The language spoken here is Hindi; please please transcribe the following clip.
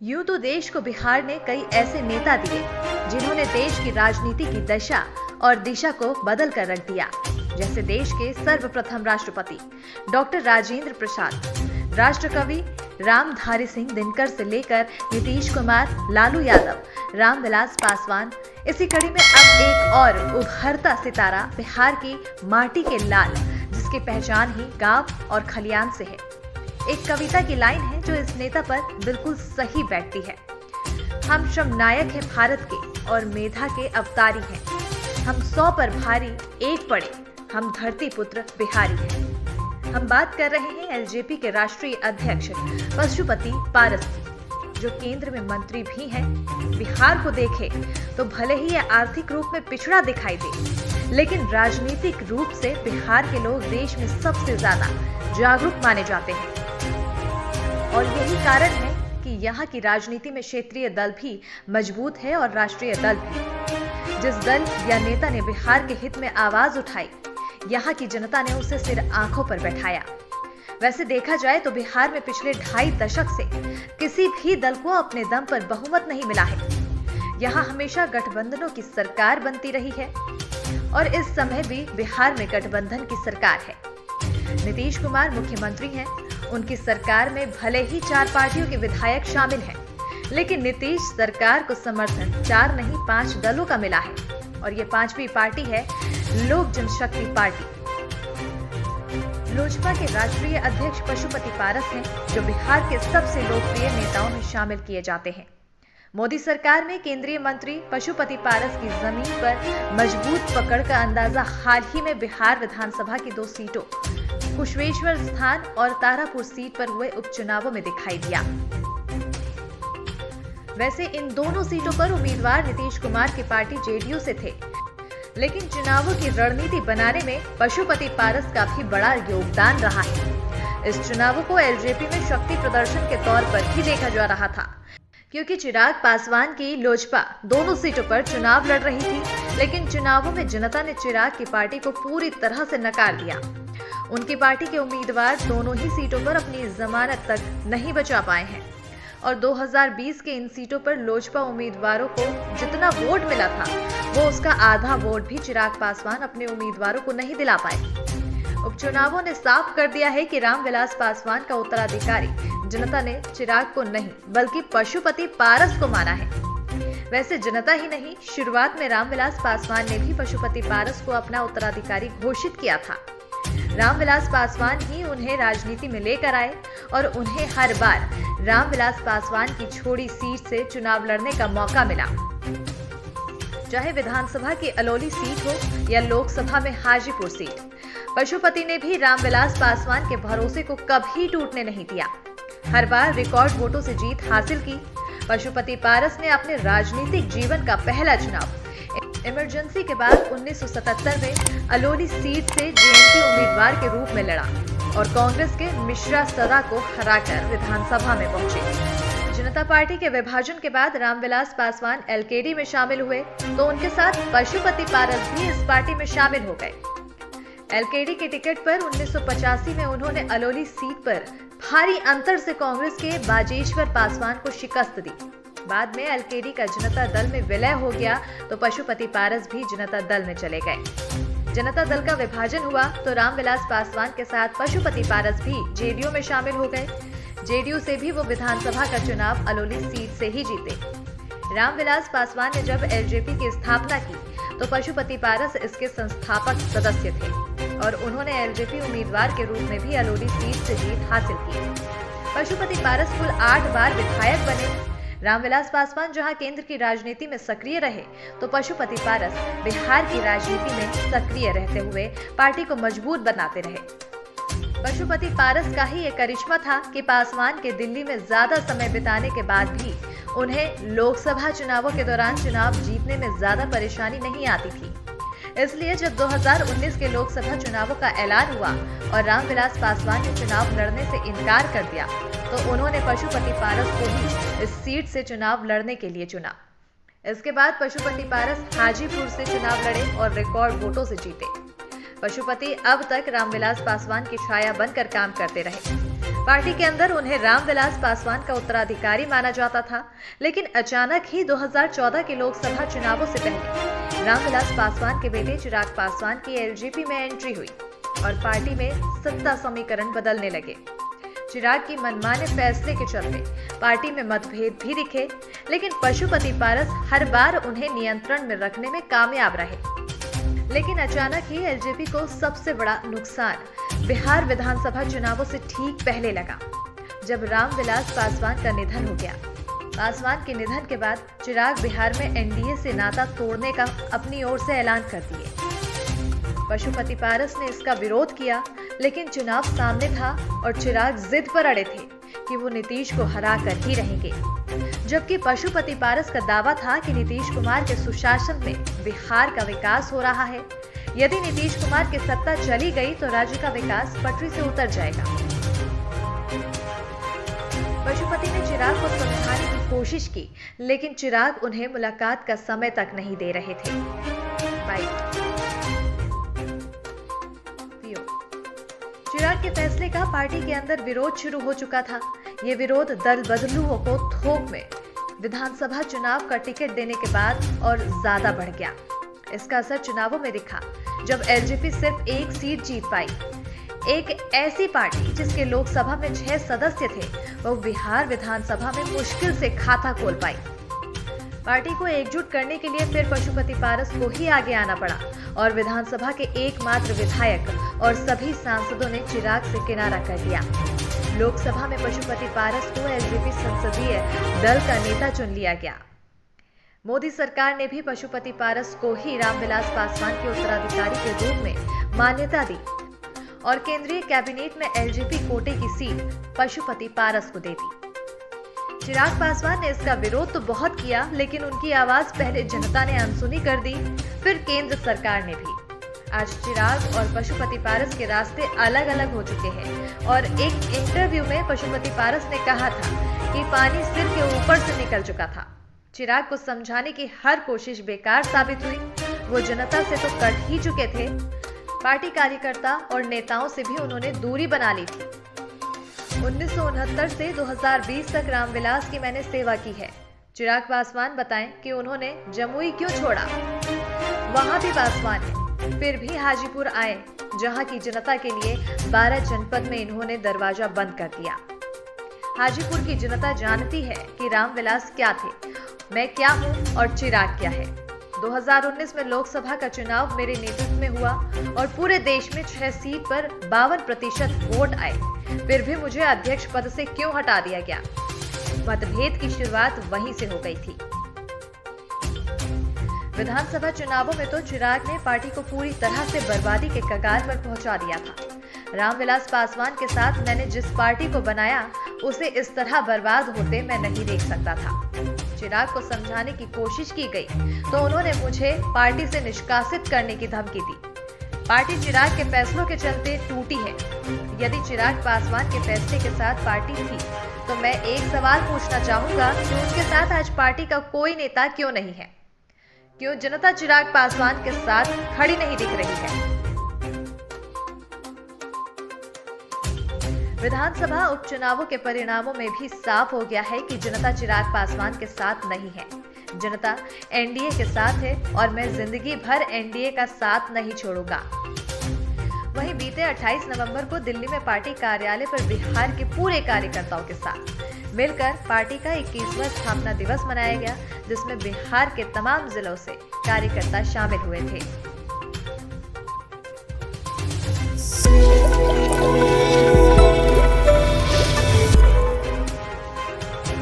यूं तो देश को बिहार ने कई ऐसे नेता दिए जिन्होंने देश की राजनीति की दशा और दिशा को बदल कर रख दिया, जैसे देश के सर्वप्रथम राष्ट्रपति डॉक्टर राजेंद्र प्रसाद, राष्ट्रकवि रामधारी सिंह दिनकर से लेकर नीतीश कुमार, लालू यादव, रामविलास पासवान। इसी कड़ी में अब एक और उभरता सितारा बिहार की माटी के लाल, जिसकी पहचान ही गांव और खलियान से है। एक कविता की लाइन है जो इस नेता पर बिल्कुल सही बैठती है। हम श्रम नायक हैं भारत के और मेधा के अवतारी हैं। हम 100 पर भारी एक पड़े, हम धरती पुत्र बिहारी हैं। हम बात कर रहे हैं एलजेपी के राष्ट्रीय अध्यक्ष पशुपति पारस की, जो केंद्र में मंत्री भी हैं। बिहार को देखे तो भले ही यह आर्थिक रूप में पिछड़ा दिखाई दे, लेकिन राजनीतिक रूप से बिहार के लोग देश में सबसे ज्यादा जागरूक माने जाते हैं। और यही कारण है कि यहाँ की राजनीति में क्षेत्रीय दल भी मजबूत है और राष्ट्रीय दल भी। जिस दल या नेता ने बिहार के हित में आवाज उठाई, यहाँ की जनता ने उसे सिर आंखों पर बैठाया। वैसे देखा जाए तो बिहार में पिछले 2.5 दशक से किसी भी दल को अपने दम पर बहुमत नहीं मिला है। यहाँ हमेशा गठबंधनों की सरकार बनती रही है और इस समय भी बिहार में गठबंधन की सरकार है। नीतीश कुमार मुख्यमंत्री हैं। उनकी सरकार में भले ही 4 पार्टियों के विधायक शामिल हैं, लेकिन नीतीश सरकार को समर्थन 4 नहीं 5 दलों का मिला है और ये 5वीं पार्टी है लोक जनशक्ति पार्टी। लोजपा के राष्ट्रीय अध्यक्ष पशुपति पारस हैं, जो बिहार के सबसे लोकप्रिय नेताओं में शामिल किए जाते हैं। मोदी सरकार में केंद्रीय मंत्री पशुपति पारस की जमीन पर मजबूत पकड़ का अंदाजा हाल ही में बिहार विधानसभा की 2 सीटों कुशवेश्वर स्थान और तारापुर सीट पर हुए उपचुनावों में दिखाई दिया। वैसे इन दोनों सीटों पर उम्मीदवार नीतीश कुमार की पार्टी जेडीयू से थे, लेकिन चुनावों की रणनीति बनाने में पशुपति पारस का भी बड़ा योगदान रहा है। इस चुनावों को एलजेपी में शक्ति प्रदर्शन के तौर पर ही देखा जा रहा था, क्योंकि चिराग पासवान की लोजपा दोनों सीटों पर चुनाव लड़ रही थी, लेकिन चुनावों में जनता ने चिराग की पार्टी को पूरी तरह से नकार दिया। उनकी पार्टी के उम्मीदवार दोनों ही सीटों पर अपनी जमानत तक नहीं बचा पाए हैं और 2020 के इन सीटों पर लोजपा उम्मीदवारों को जितना वोट मिला था, वो उसका आधा वोट भी चिराग पासवान अपने उम्मीदवारों को नहीं दिला पाए। उपचुनावों ने साफ कर दिया है कि रामविलास पासवान का उत्तराधिकारी जनता ने चिराग को नहीं बल्कि पशुपति पारस को माना है। वैसे जनता ही नहीं, शुरुआत में रामविलास पासवान ने भी पशुपति पारस को अपना उत्तराधिकारी घोषित किया था। रामविलास पासवान ही उन्हें राजनीति में लेकर आए और उन्हें हर बार रामविलास पासवान की छोड़ी सीट से चुनाव लड़ने का मौका मिला, चाहे विधानसभा की अलौली सीट हो या लोकसभा में हाजीपुर सीट। पशुपति ने भी रामविलास पासवान के भरोसे को कभी टूटने नहीं दिया। हर बार रिकॉर्ड वोटों से जीत हासिल की। पशुपति पारस ने अपने राजनीतिक जीवन का पहला चुनाव इमरजेंसी के बाद 1977 में अलौली सीट से जेएनपी उम्मीदवार के रूप में लड़ा और कांग्रेस के मिश्रा सदा को हराकर विधानसभा में पहुंचे। जनता पार्टी के विभाजन के बाद रामविलास पासवान एलकेडी में शामिल हुए, तो उनके साथ पशुपति पारस भी इस पार्टी में शामिल हो गए। एलकेडी के टिकट पर 1985 में उन्होंने अलौली सीट पर भारी अंतर से कांग्रेस के बाजेश्वर पासवान को शिकस्त दी। बाद में एलकेडी का जनता दल में विलय हो गया, तो पशुपति पारस भी जनता दल में चले गए। जनता दल का विभाजन हुआ तो रामविलास पासवान के साथ पशुपति पारस भी जेडीयू में शामिल हो गए। जेडीयू से भी वो विधानसभा का चुनाव अलौली सीट से ही जीते। रामविलास पासवान ने जब एलजेपी की स्थापना की तो पशुपति पारस इसके संस्थापक सदस्य थे और उन्होंने एलजेपी उम्मीदवार के रूप में भी अलौली सीट से जीत हासिल की। पशुपति पारस कुल 8 बार विधायक बने। रामविलास पासवान जहां केंद्र की राजनीति में सक्रिय रहे, तो पशुपति पारस बिहार की राजनीति में सक्रिय रहते हुए पार्टी को मजबूत बनाते रहे। पशुपति पारस का ही ये करिश्मा था कि पासवान के दिल्ली में ज्यादा समय बिताने के बाद भी उन्हें लोकसभा चुनावों के दौरान चुनाव जीतने में ज्यादा परेशानी नहीं आती थी। इसलिए जब 2019 के लोकसभा चुनावों का ऐलान हुआ और रामविलास पासवान ने चुनाव लड़ने से इनकार कर दिया, तो उन्होंने पशुपति पारस को ही इस सीट से चुनाव लड़ने के लिए चुना। इसके बाद पशुपति पारस हाजीपुर से चुनाव लड़े और रिकॉर्ड वोटों से जीते। पशुपति अब तक रामविलास पासवान की छाया बनकर काम करते रहे। पार्टी के अंदर उन्हें रामविलास पासवान का उत्तराधिकारी माना जाता था, लेकिन अचानक ही 2014 के लोकसभा चुनावों से पहले रामविलास पासवान के बेटे चिराग पासवान की एलजेपी में एंट्री हुई और पार्टी में सत्ता समीकरण बदलने लगे। चिराग की मनमाने फैसले के चलते पार्टी में मतभेद भी दिखे, लेकिन पशुपति पारस हर बार उन्हें नियंत्रण में रखने में कामयाब रहे। लेकिन अचानक ही एलजेपी को सबसे बड़ा नुकसान बिहार विधानसभा चुनावों से ठीक पहले लगा, जब रामविलास पासवान का निधन हो गया। पासवान के निधन के बाद चिराग बिहार में एनडीए से नाता तोड़ने का अपनी ओर से ऐलान कर दिए। पशुपति पारस ने इसका विरोध किया, लेकिन चुनाव सामने था और चिराग जिद पर अड़े थे कि वो नीतीश को हरा कर ही रहेंगे, जबकि पशुपति पारस का दावा था कि नीतीश कुमार के सुशासन में बिहार का विकास हो रहा है। यदि नीतीश कुमार की सत्ता चली गई तो राज्य का विकास पटरी से उतर जाएगा। पशुपति ने चिराग को समझाने की कोशिश की, लेकिन चिराग उन्हें मुलाकात का समय तक नहीं दे रहे थे। चिराग के फैसले का पार्टी के अंदर विरोध शुरू हो चुका था। ये विरोध दल बदलुओं को थोक में विधानसभा चुनाव का टिकट देने के बाद और ज्यादा बढ़ गया। इसका असर चुनावों में दिखा, जब एलजेपी सिर्फ एक सीट जीत पाई। एक ऐसी पार्टी जिसके लोकसभा में 6 सदस्य थे, वो बिहार विधानसभा में मुश्किल से खाता खोल पाई। पार्टी को एकजुट करने के लिए फिर पशुपति पारस को ही आगे आना पड़ा और विधानसभा के एकमात्र विधायक और सभी सांसदों ने चिराग से किनारा कर दिया। लोकसभा में पशुपति पारस को एलजेपी संसदीय दल का नेता चुन लिया गया। मोदी सरकार ने भी पशुपति पारस को ही रामविलास पासवान के उत्तराधिकारी के रूप में मान्यता दी और केंद्रीय कैबिनेट में एलजेपी कोटे की सीट पशुपति पारस को दे दी। चिराग पासवान ने इसका विरोध तो बहुत किया, लेकिन उनकी आवाज पहले जनता ने अनसुनी कर दी, फिर केंद्र सरकार ने भी। आज चिराग और पशुपति पारस के रास्ते अलग अलग हो चुके हैं और एक इंटरव्यू में पशुपति पारस ने कहा था कि पानी सिर के ऊपर से निकल चुका था। चिराग को समझाने की हर कोशिश बेकार साबित हुई। वो जनता से तो कट ही चुके थे, पार्टी कार्यकर्ता और नेताओं से भी उन्होंने दूरी बना ली थी। 1969 से 2020 तक रामविलास की मैंने सेवा की है। चिराग पासवान बताएं कि उन्होंने जमुई क्यों छोड़ा, वहां भी पासवान है, फिर भी हाजीपुर आए, जहां की जनता के लिए 12 जनपद में इन्होंने दरवाजा बंद कर दिया। हाजीपुर की जनता जानती है कि रामविलास क्या थे, मैं क्या हूं और चिराग क्या है। 2019 में लोकसभा का चुनाव मेरे नेतृत्व में हुआ और पूरे देश में 6 सीट पर 52% वोट आए, फिर भी मुझे अध्यक्ष पद से क्यों हटा दिया गया। मतभेद की शुरुआत वहीं से हो गई थी। विधानसभा चुनावों में तो चिराग ने पार्टी को पूरी तरह से बर्बादी के कगार पर पहुंचा दिया था। रामविलास पासवान के साथ मैंने जिस पार्टी को बनाया, उसे इस तरह बर्बाद होते मैं नहीं देख सकता था। चिराग को समझाने की कोशिश की गई तो उन्होंने मुझे पार्टी से निष्कासित करने की धमकी दी। पार्टी चिराग के फैसलों के चलते टूटी है। यदि चिराग पासवान के फैसले के साथ पार्टी थी, तो मैं एक सवाल पूछना चाहूंगा कि उनके साथ आज पार्टी का कोई नेता क्यों नहीं है? क्यों जनता चिराग पासवान के साथ खड़ी नहीं दिख रही है? विधानसभा उपचुनावों के परिणामों में भी साफ हो गया है कि जनता चिराग पासवान के साथ नहीं है। जनता एनडीए के साथ है और मैं जिंदगी भर एनडीए का साथ नहीं छोड़ूंगा। वहीं बीते 28 नवंबर को दिल्ली में पार्टी कार्यालय पर बिहार के पूरे कार्यकर्ताओं के साथ मिलकर पार्टी का 21वां स्थापना दिवस मनाया गया, जिसमें बिहार के तमाम जिलों से कार्यकर्ता शामिल हुए थे।